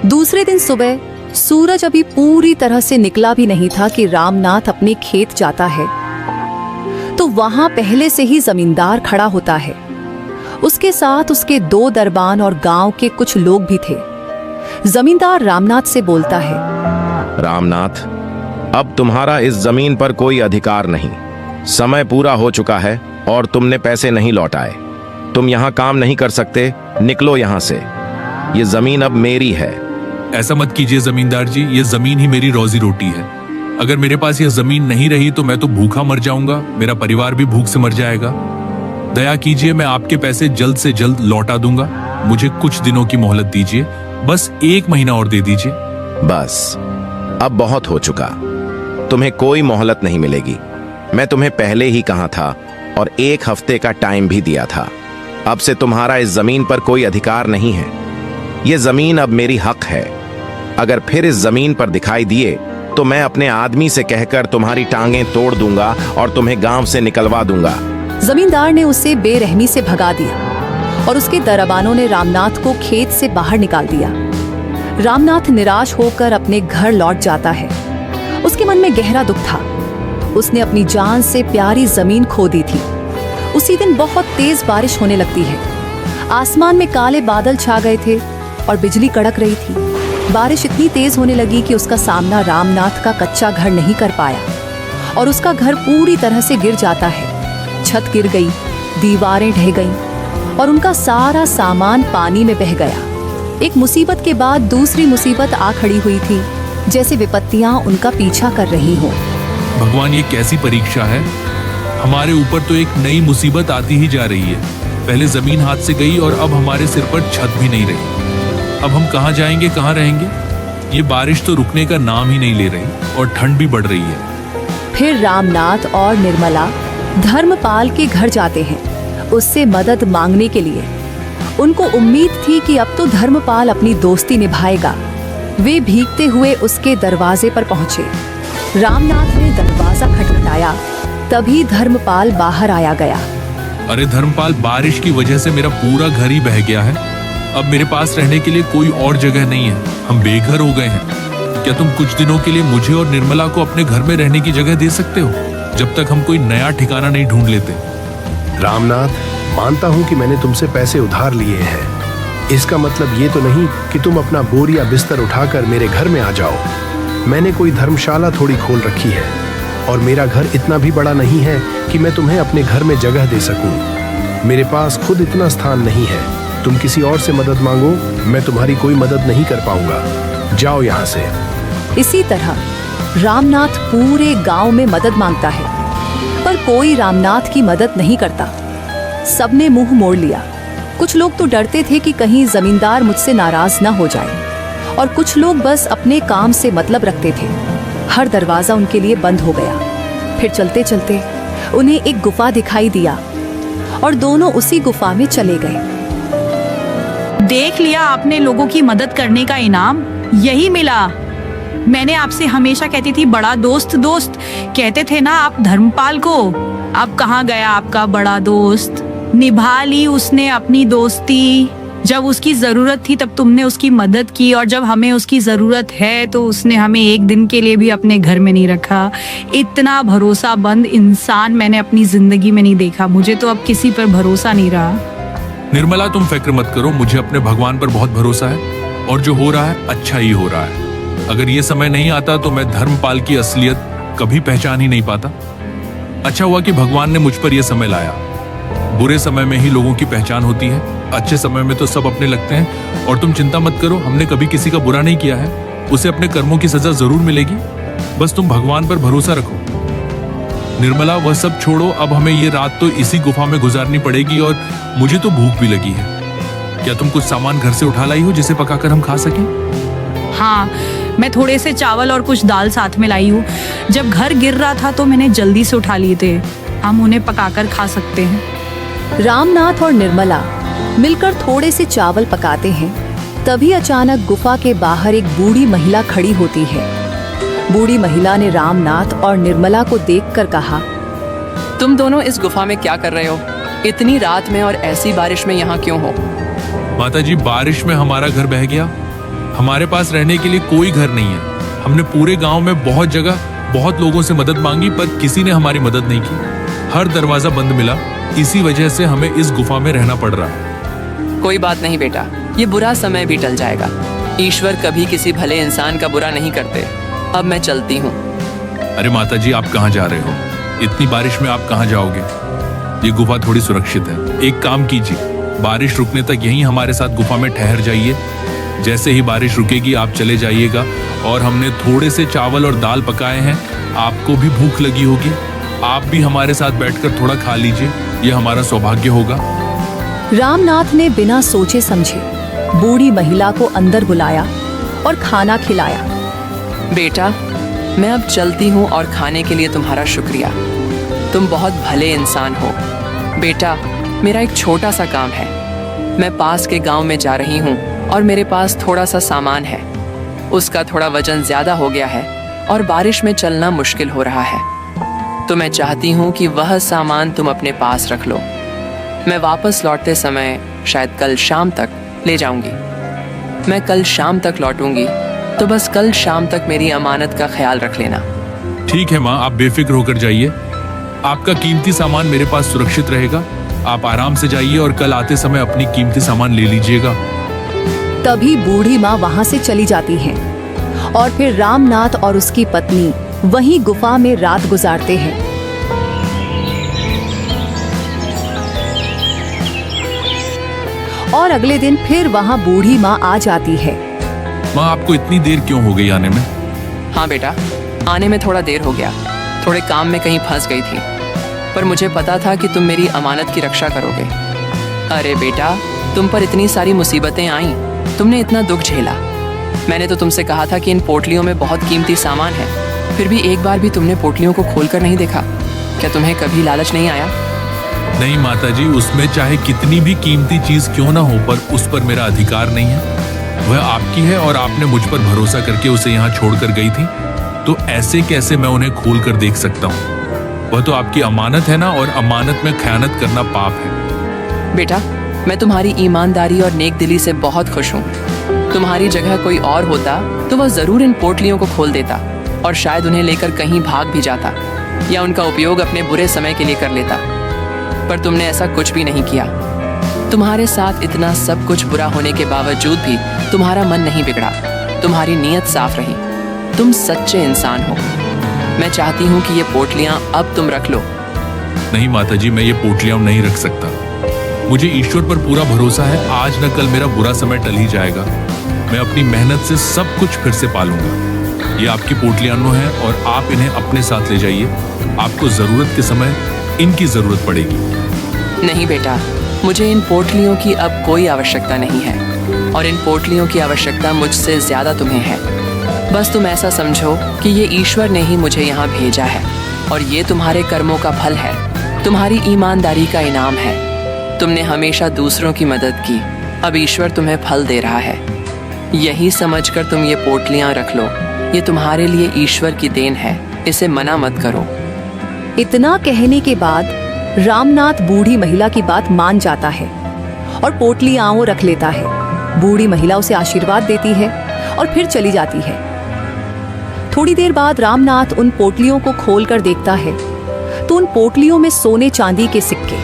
दूसरे दिन सुबह सूरज अभी पूरी तरह से निकला भी नहीं था कि रामनाथ अपने खेत जाता है तो वहां पहले से ही जमींदार खड़ा होता है। उसके साथ उसके 2 दरबान और गांव के कुछ लोग भी थे। जमींदार रामनाथ से बोलता है, रामनाथ, अब तुम्हारा इस जमीन पर कोई अधिकार नहीं। समय पूरा हो चुका है और तुमने पैसे नहीं लौटाए। तुम यहाँ काम नहीं कर सकते, निकलो यहाँ से। ये जमीन अब मेरी है। ऐसा मत कीजिए जमींदार जी, ये जमीन ही मेरी रोजी रोटी है। अगर मेरे पास यह जमीन नहीं रही तो मैं तो भूखा मर जाऊंगा, मेरा परिवार भी भूख से मर जाएगा। दया कीजिए, मैं आपके पैसे जल्द से जल्द लौटा दूंगा। मुझे कुछ दिनों की मोहलत दीजिए, बस 1 महीना और दे दीजिए। बस, अब बहुत हो चुका। तुम्हें कोई मोहलत नहीं मिलेगी। मैं तुम्हें पहले ही कहा था और 1 हफ्ते का टाइम भी दिया था। अब से तुम्हारा इस जमीन पर कोई अधिकार नहीं है। ये जमीन अब मेरी हक है। अगर फिर इस जमीन पर दिखाई दिए तो मैं अपने आदमी से कहकर तुम्हारी टांगें तोड़ दूंगा और तुम्हें गांव से निकलवा दूंगा। जमींदार ने उसे बेरहमी से भगा दिया और उसके दरबानों ने रामनाथ को खेत से बाहर निकाल दिया। रामनाथ निराश होकर अपने घर लौट जाता है। उसके मन में गहरा दुख था। उसने अपनी जान से प्यारी जमीन खो दी थी। उसी दिन बहुत तेज बारिश होने लगती है। आसमान में काले बादल छा गए थे और बिजली कड़क रही थी। बारिश इतनी तेज होने लगी कि उसका सामना रामनाथ का कच्चा घर नहीं कर पाया और उसका घर पूरी तरह से गिर जाता है। छत गिर गई, दीवारें ढह गईं और उनका सारा सामान पानी में बह गया। एक मुसीबत के बाद दूसरी मुसीबत आ खड़ी हुई थी, जैसे विपत्तियां उनका पीछा कर रही हों। भगवान, ये कैसी परीक्षा है? हमारे ऊपर तो एक नई मुसीबत आती ही जा रही है। पहले जमीन हाथ से गई और अब हमारे सिर पर छत भी नहीं रही। अब हम कहाँ जाएंगे, कहाँ रहेंगे? ये बारिश तो रुकने का नाम ही नहीं ले रही और ठंड भी बढ़ रही है। फिर रामनाथ और निर्मला धर्मपाल के घर जाते हैं उससे मदद मांगने के लिए। उनको उम्मीद थी कि अब तो धर्मपाल अपनी दोस्ती निभाएगा। वे भीगते हुए उसके दरवाजे पर पहुंचे। रामनाथ ने दरवाजा खटखटाया, तभी धर्मपाल बाहर आया गया। अरे धर्मपाल, बारिश की वजह से मेरा पूरा घर ही बह गया है। अब मेरे पास रहने के लिए कोई और जगह नहीं है। हम बेघर हो गए हैं। क्या तुम कुछ दिनों के लिए मुझे और निर्मला को अपने घर में रहने की जगह दे सकते हो, जब तक हम कोई नया ठिकाना नहीं ढूंढ लेते? रामनाथ, मानता हूं कि मैंने तुमसे पैसे उधार लिए हैं। इसका मतलब ये तो नहीं कि तुम अपना बोर या बिस्तर उठाकर मेरे घर में आ जाओ। मैंने कोई धर्मशाला थोड़ी खोल रखी है और मेरा घर इतना भी बड़ा नहीं है कि मैं तुम्हें अपने घर में जगह दे सकूं। मेरे पास खुद इतना स्थान नहीं है। तुम किसी और से मदद मांगो, मैं तुम्हारी कोई मदद नहीं कर पाऊंगा। जाओ यहाँ से। इसी तरह रामनाथ पूरे गांव में मदद मांगता है, पर कोई रामनाथ की मदद नहीं करता। सबने मुंह मोड़ लिया। कुछ लोग तो डरते थे कि कहीं जमींदार मुझसे नाराज न हो जाए और कुछ लोग बस अपने काम से मतलब रखते थे। हर दरवाजा उनके लिए बंद हो गया। फिर चलते चलते उन्हें एक गुफा दिखाई दिया और दोनों उसी गुफा में चले गए। देख लिया आपने, लोगों की मदद करने का इनाम यही मिला। मैंने आपसे हमेशा कहती थी बड़ा दोस्त दोस्त, कहते थे ना आप धर्मपाल को। अब कहाँ गया आपका बड़ा दोस्त? निभा ली उसने अपनी दोस्ती। जब उसकी जरूरत थी तब तुमने उसकी मदद की और जब हमें उसकी जरूरत है तो उसने हमें एक दिन के लिए भी अपने घर में नहीं रखा। इतना भरोसामंद इंसान मैंने अपनी जिंदगी में नहीं देखा। मुझे तो अब किसी पर भरोसा नहीं रहा। निर्मला, तुम फिक्र मत करो, मुझे अपने भगवान पर बहुत भरोसा है और जो हो रहा है अच्छा ही हो रहा है। अगर ये समय नहीं आता तो मैं धर्मपाल की असलियत कभी पहचान ही नहीं पाता। अच्छा हुआ कि भगवान ने मुझ पर यह समय लाया। बुरे समय में ही लोगों की पहचान होती है, अच्छे समय में तो सब अपने लगते हैं। और तुम चिंता मत करो, हमने कभी किसी का बुरा नहीं किया है। उसे अपने कर्मों की सजा जरूर मिलेगी। बस तुम भगवान पर भरोसा रखो। निर्मला, वह सब छोड़ो, अब हमें ये रात तो इसी गुफा में गुजारनी पड़ेगी और मुझे तो भूख भी लगी है। क्या तुम कुछ सामान घर से उठा लाई हो जिसे पकाकर हम खा सकें? हाँ, मैं थोड़े से चावल और कुछ दाल साथ में लाई हूँ। जब घर गिर रहा था तो मैंने जल्दी से उठा लिए थे। हम उन्हें पकाकर खा सकते हैं। रामनाथ और निर्मला मिलकर थोड़े से चावल पकाते हैं। तभी अचानक गुफा के बाहर एक बूढ़ी महिला खड़ी होती है। बूढ़ी महिला ने रामनाथ और निर्मला को देखकर कहा, तुम दोनों इस गुफा में क्या कर रहे हो? इतनी रात में और ऐसी बारिश में यहाँ क्यों हो? माता जी, बारिश में हमारा घर बह गया हमारे पास रहने के लिए कोई घर नहीं है। हमने पूरे गांव में बहुत जगह बहुत लोगों से मदद मांगी, पर किसी ने हमारी मदद नहीं की। हर दरवाजा बंद मिला। इसी वजह से हमें इस गुफा में रहना पड़ रहा है। कोई बात नहीं बेटा, ये बुरा समय भी टल जाएगा। ईश्वर कभी किसी भले इंसान का बुरा नहीं करते। अब मैं चलती हूँ। अरे माताजी, आप कहाँ जा रहे हो? इतनी बारिश में आप कहाँ जाओगे? ये गुफा थोड़ी सुरक्षित है। एक काम कीजिए, बारिश रुकने तक यहीं हमारे साथ गुफा में ठहर जाइए। जैसे ही बारिश रुकेगी आप चले जाइएगा। और हमने थोड़े से चावल और दाल पकाए हैं, आपको भी भूख लगी होगी, आप भी हमारे साथ बैठकर थोड़ा खा लीजिए। ये हमारा सौभाग्य होगा। रामनाथ ने बिना सोचे समझे बूढ़ी महिला को अंदर बुलाया और खाना खिलाया। बेटा, मैं अब चलती हूँ और खाने के लिए तुम्हारा शुक्रिया। तुम बहुत भले इंसान हो। बेटा, मेरा एक छोटा सा काम है। मैं पास के गांव में जा रही हूँ और मेरे पास थोड़ा सा सामान है। उसका थोड़ा वजन ज्यादा हो गया है और बारिश में चलना मुश्किल हो रहा है। तो मैं चाहती हूँ कि वह सामान तुम अपने पास रख लो। मैं वापस लौटते समय शायद कल शाम तक ले जाऊंगी। मैं कल शाम तक लौटूंगी, तो बस कल शाम तक मेरी अमानत का ख्याल रख लेना। ठीक है माँ, आप बेफिक्र होकर जाइए। आपका कीमती सामान मेरे पास सुरक्षित रहेगा। आप आराम से जाइए और कल आते समय अपनी कीमती सामान ले लीजिएगा। तभी बूढ़ी माँ वहां से चली जाती हैं और फिर रामनाथ और उसकी पत्नी वहीं गुफा में रात गुजारते हैं। और अगले दिन फिर वहां बूढ़ी माँ आ जाती है। माँ, आपको इतनी देर क्यों हो गई आने में? हाँ बेटा, आने में थोड़ा देर हो गया। थोड़े काम में कहीं फंस गई थी, पर मुझे पता था कि तुम मेरी अमानत की रक्षा करोगे। अरे बेटा, तुम पर इतनी सारी मुसीबतें आईं, तुमने इतना दुख झेला। मैंने तो तुमसे कहा था कि इन पोटलियों में बहुत कीमती सामान है, फिर भी एक बार भी तुमने पोटलियों को खोलकर नहीं देखा। क्या तुम्हें कभी लालच नहीं आया? नहीं माताजी, उसमें चाहे कितनी भी कीमती चीज क्यों ना हो, पर उस पर मेरा अधिकार नहीं है। वह आपकी है और आपने मुझ पर भरोसा करके उसे यहाँ छोड़कर गई थी, तो ऐसे कैसे मैं उन्हें खोल कर देख सकता हूँ? वह तो आपकी अमानत है ना, और अमानत में खयानत करना पाप है। बेटा, मैं तुम्हारी ईमानदारी और नेक दिली से बहुत खुश हूँ। तुम्हारी जगह कोई और होता तो वह जरूर इन पोटलियों को खोल देता और शायद उन्हें लेकर कहीं भाग भी जाता या उनका उपयोग अपने बुरे समय के लिए कर लेता, पर तुमने ऐसा कुछ भी नहीं किया। तुम्हारे साथ इतना सब कुछ बुरा होने के बावजूद भी तुम्हारा मन नहीं बिगड़ा। तुम्हारी नीयत साफ रही। तुम सच्चे इंसान हो। मैं चाहती हूँ कि ये पोटलियाँ अब तुम रख लो। नहीं माताजी, मैं ये पोटलियां नहीं रख सकता। मुझे ईश्वर पर पूरा भरोसा है, आज न कल मेरा बुरा समय टल ही जाएगा। मैं अपनी मेहनत से सब कुछ फिर से पालूंगा। ये आपकी पोटलियां हैं और आप इन्हें अपने साथ ले जाइए। आपको जरूरत के समय इनकी जरूरत पड़ेगी। नहीं बेटा, मुझे इन पोटलियों की अब कोई आवश्यकता नहीं है और इन पोटलियों की आवश्यकता मुझसे ज्यादा तुम्हें है। बस तुम ऐसा समझो कि ये ईश्वर ने ही मुझे यहाँ भेजा है और ये तुम्हारे कर्मों का फल है, तुम्हारी ईमानदारी का इनाम है। तुमने हमेशा दूसरों की मदद की, अब ईश्वर तुम्हें फल दे रहा है। यही समझकर तुम ये पोटलियाँ रख लो। ये तुम्हारे लिए ईश्वर की देन है, इसे मना मत करो। इतना कहने के बाद रामनाथ बूढ़ी महिला की बात मान जाता है और पोटलियाँ रख लेता है। बूढ़ी महिला उसे आशीर्वाद देती है और फिर चली जाती है। थोड़ी देर बाद रामनाथ उन पोटलियों को खोलकर देखता है तो उन पोटलियों में सोने चांदी के सिक्के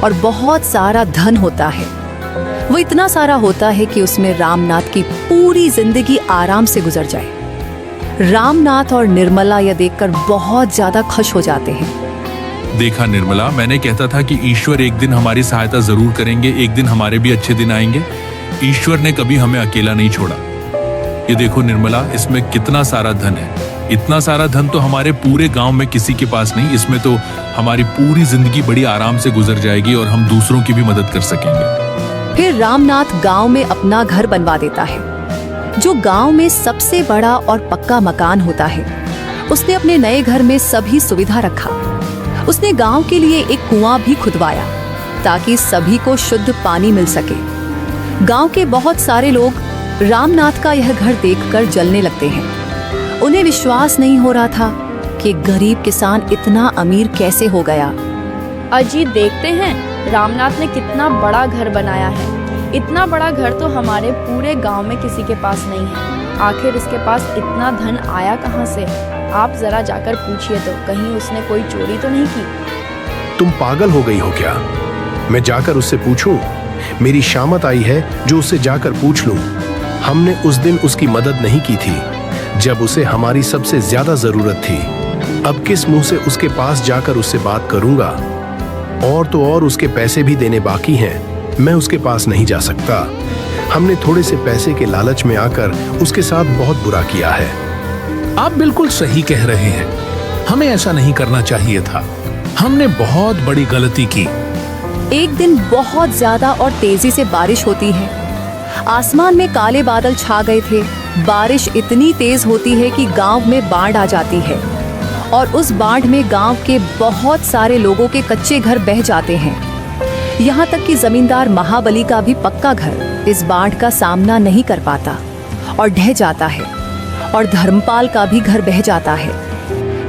और बहुत सारा धन होता है। वो इतना सारा होता है कि उसमें रामनाथ की पूरी जिंदगी आराम से गुजर जाए। रामनाथ और निर्मला यह देखकर बहुत ज्यादा खुश हो जाते हैं। देखा निर्मला, मैंने कहता था कि ईश्वर एक दिन हमारी सहायता जरूर करेंगे, एक दिन हमारे भी अच्छे दिन आएंगे। ईश्वर ने कभी हमें अकेला नहीं छोड़ा। ये देखो निर्मला, इसमें कितना सारा धन है। इतना सारा धन तो हमारे पूरे गांव में किसी के पास नहीं। इसमें तो हमारी पूरी जिंदगी बड़ी आराम से गुजर जाएगी और हम दूसरों की भी मदद कर सकेंगे। फिर रामनाथ गांव में अपना घर बनवा देता है, जो गांव में सबसे बड़ा और पक्का मकान होता है। उसने अपने नए घर में सभी सुविधा रखा। उसने गांव के लिए एक कुआं भी खुदवाया ताकि सभी को शुद्ध पानी मिल सके। गांव के बहुत सारे लोग रामनाथ का यह घर देखकर जलने लगते हैं। उन्हें विश्वास नहीं हो रहा था कि गरीब किसान इतना अमीर कैसे हो गया। अजी, देखते हैं रामनाथ ने कितना बड़ा घर बनाया है। इतना बड़ा घर तो हमारे पूरे गांव में किसी के पास नहीं है। आखिर इसके पास इतना धन आया कहाँ से? आप जरा जाकर पूछिए तो, कहीं उसने कोई चोरी तो नहीं की। तुम पागल हो गई हो क्या? मैं जाकर उससे पूछूं? मेरी शामत आई है जो उससे जाकर पूछ लूं। हमने उस दिन उसकी मदद नहीं की थी जब उसे हमारी सबसे ज्यादा जरूरत थी। अब किस मुंह से उसके पास जाकर उससे बात करूंगा? और तो और उसके पैसे भी देने बाकी हैं। मैं उसके पास नहीं जा सकता। हमने थोड़े से पैसे के लालच में आकर उसके साथ बहुत बुरा किया है। आप बिल्कुल सही कह रहे हैं। हमें ऐसा नहीं करना चाहिए था। हमने बहुत बड़ी गलती की। एक दिन बहुत ज्यादा और तेजी से बारिश होती है। आसमान में काले बादल छा गए थे। बारिश इतनी तेज होती है कि गांव में बाढ़ आ जाती है और उस बाढ़ में गांव के बहुत सारे लोगों के कच्चे घर बह जाते हैं। यहाँ तक कि जमींदार महाबली का भी पक्का घर इस बाढ़ का सामना नहीं कर पाता और ढह जाता है, और धर्मपाल का भी घर बह जाता है।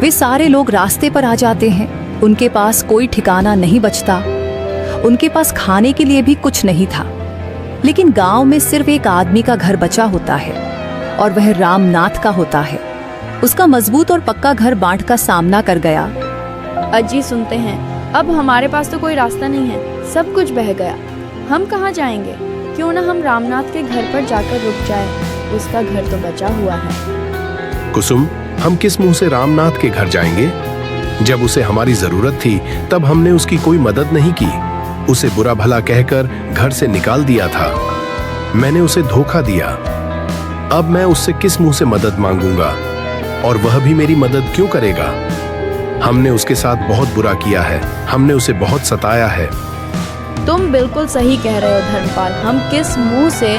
वे सारे लोग रास्ते पर आ जाते हैं। उनके पास कोई ठिकाना नहीं बचता। उनके पास खाने के लिए भी कुछ नहीं था। लेकिन गांव में सिर्फ एक आदमी का घर बचा होता है और वह रामनाथ का होता है। उसका मजबूत और पक्का घर बाढ़ का सामना कर गया। अजी सुनते हैं, अब हमारे पास तो कोई रास्ता नहीं है, सब कुछ बह गया। हम कहाँ जाएंगे? क्यों ना हम रामनाथ के घर पर जाकर रुक जाए, उसका घर तो बचा हुआ है। कुसुम, हम किस मुंह से रामनाथ के घर जाएंगे? जब उसे हमारी जरूरत थी तब हमने उसकी कोई मदद नहीं की। उसे बुरा भला कहकर घर से निकाल दिया था। मैंने उसे धोखा दिया। अब मैं उससे किस मुंह से मदद मांगूंगा? और वह भी मेरी मदद क्यों करेगा? हमने उसके साथ बहुत बुरा किया है। हमने उसे बहुत सताया है। तुम बिल्कुल सही कह रहे हो धर्मपाल। हम किस मुंह से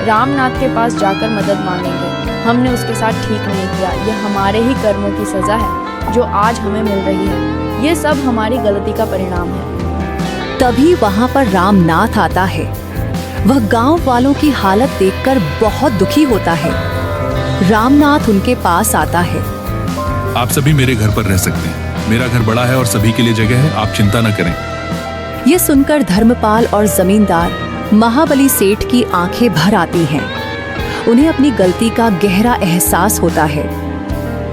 रामनाथ के पास जाकर मदद मांगेंगे? हमने उसके साथ ठीक नहीं किया। यह हमारे ही कर्मों की सजा है जो आज हमें मिल रही है। ये सब हमारी गलती का परिणाम है। तभी वहां पर रामनाथ आता है। वह गांव वालों की हालत देखकर बहुत दुखी होता है। रामनाथ उनके पास आता है। आप सभी मेरे घर पर रह सकते हैं। मेरा घर बड़ा है और सभी के लिए जगह है, आप चिंता न करें। ये सुनकर धर्मपाल और जमींदार महाबली सेठ की आंखें भर आती हैं। उन्हें अपनी गलती का गहरा एहसास होता है।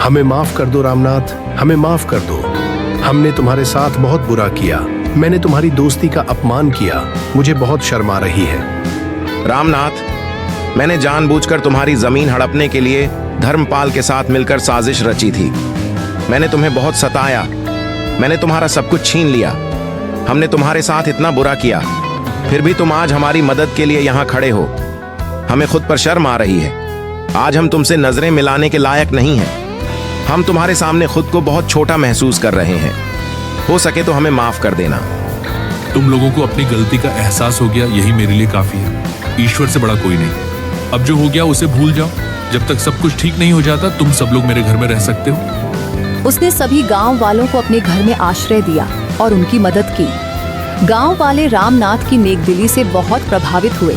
हमें माफ कर दो रामनाथ, हमें माफ कर दो। हमने तुम्हारे साथ बहुत बुरा किया। मैंने तुम्हारी दोस्ती का अपमान किया। मुझे बहुत शर्म आ रही है। रामनाथ, मैंने जानबूझकर तुम्हारी जमीन हड़पने के लिए धर्मपाल के साथ मिलकर साजिश रची थी। मैंने तुम्हें बहुत सताया। मैंने तुम्हारा सब कुछ छीन लिया। हमने तुम्हारे साथ इतना बुरा किया, फिर भी तुम आज हमारी मदद के लिए यहाँ खड़े हो। हमें खुद पर शर्म आ रही है। आज हम तुमसे नजरें मिलाने के लायक नहीं हैं। हम तुम्हारे सामने खुद को बहुत छोटा महसूस कर रहे हैं। हो सके तो हमें माफ कर देना। तुम लोगों को अपनी गलती का एहसास हो गया, यही मेरे लिए काफी है। ईश्वर से बड़ा कोई नहीं। अब जो हो गया उसे भूल जाओ। जब तक सब कुछ ठीक नहीं हो जाता तुम सब लोग मेरे घर में रह सकते हो। उसने सभी गांव वालों को अपने घर में आश्रय दिया और उनकी मदद की। गांव वाले रामनाथ की नेकदिली से बहुत प्रभावित हुए